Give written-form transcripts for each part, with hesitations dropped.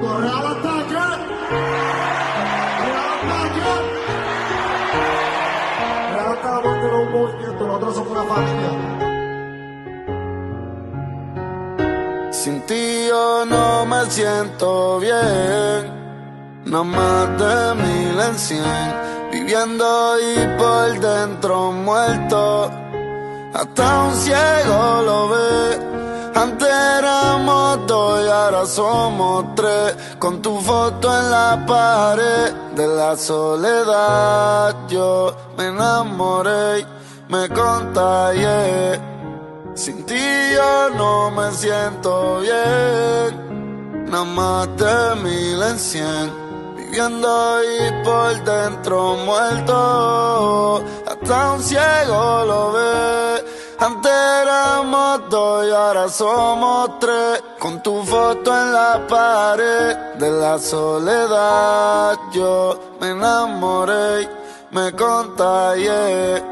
Real ataque. Real ataque. Real está amante de un movimiento, nosotros somos una familia. Sin ti yo no me siento bien, no más de 1000 en 100, viviendo y por dentro muerto, hasta un ciego lo ve. Antes éramos dos y ahora somos tres, con tu foto en la pared. De la soledad yo me enamoré y me contagié. Sin ti yo no me siento bien, nada más de 1000 en 100, viviendo y por dentro muerto, hasta un ciego lo ve. Antes éramos dos y ahora somos tres, con tu foto en la pared. De la soledad yo me enamoré y me contagié.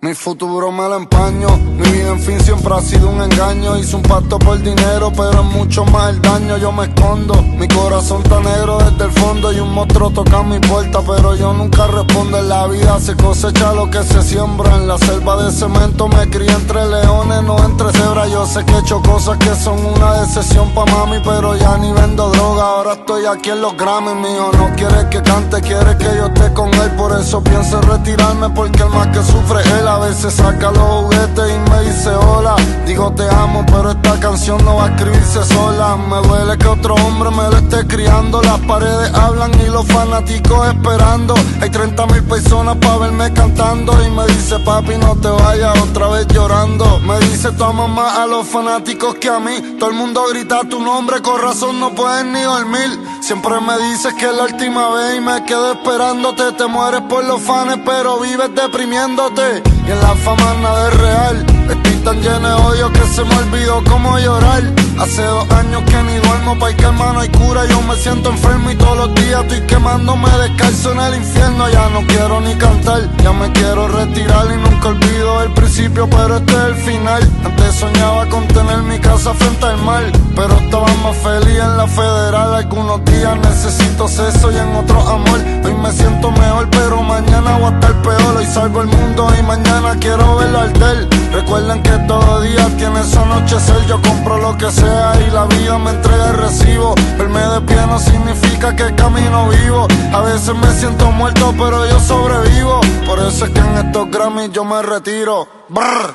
Mi futuro me lo empaño, mi vida en fin siempre ha sido un engaño. Hice un pacto por dinero, pero es mucho más el daño. Yo me escondo, mi corazón está negro desde el fondo. Y un monstruo toca mi puerta, pero yo nunca respondo. En la vida se cosecha lo que se siembra. En la selva de cemento me crié entre leones, no entre cebras. Yo sé que he hecho cosas que son una decepción pa' mami, pero ya ni vendo droga. Ahora estoy aquí en los Grammys, mío. No quiere que cante, quiere que yo esté con él. Por eso pienso en retirarme, porque el más que sufre es él. A veces saca los juguetes y me dice hola. Digo te amo, pero esta canción no va a escribirse sola. Me duele que otro hombre me lo esté criando. Las paredes hablan y los fanáticos esperando. Hay 30.000 personas pa' verme cantando. Y me dice papi no te vayas, otra vez llorando. Me dice tu amas más a los fanáticos que a mí. Todo el mundo grita tu nombre, con razón no puedes ni dormir. Siempre me dices que es la última vez y me quedo esperándote. Te mueres por los fans pero vives deprimiéndote. Y en la fama nada es real. Estoy tan lleno de odio que se me olvidó cómo llorar. Hace 2 años que ni duermo, pa' que hermano hay cura. Yo me siento enfermo y todos los días estoy quemándome descalzo en el infierno. Ya no quiero ni cantar, ya me quiero retirar. Y nunca olvido el principio, pero este es el final. Antes soñaba con tener mi casa frente al mar, pero estaba más feliz en la federal. Algunos días necesito sexo y en otros amor. Hoy me siento mejor, pero mañana voy a estar peor. Hoy salvo el mundo y mañana quiero verlo arder. Recuerden que todo día tiene su anochecer. Yo compro lo que sea y la vida me entrega el recibo. Verme de pie no significa que camino vivo. A veces me siento muerto pero yo sobrevivo. Por eso es que en estos Grammys yo me retiro. Brr.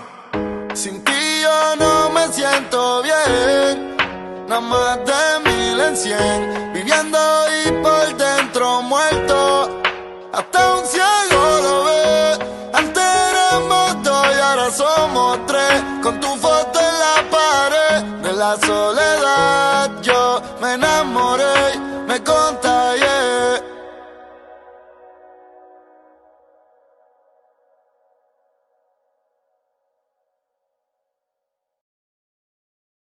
Sin ti yo no me siento bien, nada más de 1000 en 100, viviendo y por dentro muerto, hasta un ciego lo ve. Antes éramos dos y ahora somos tres, con tu foto en la pared. De la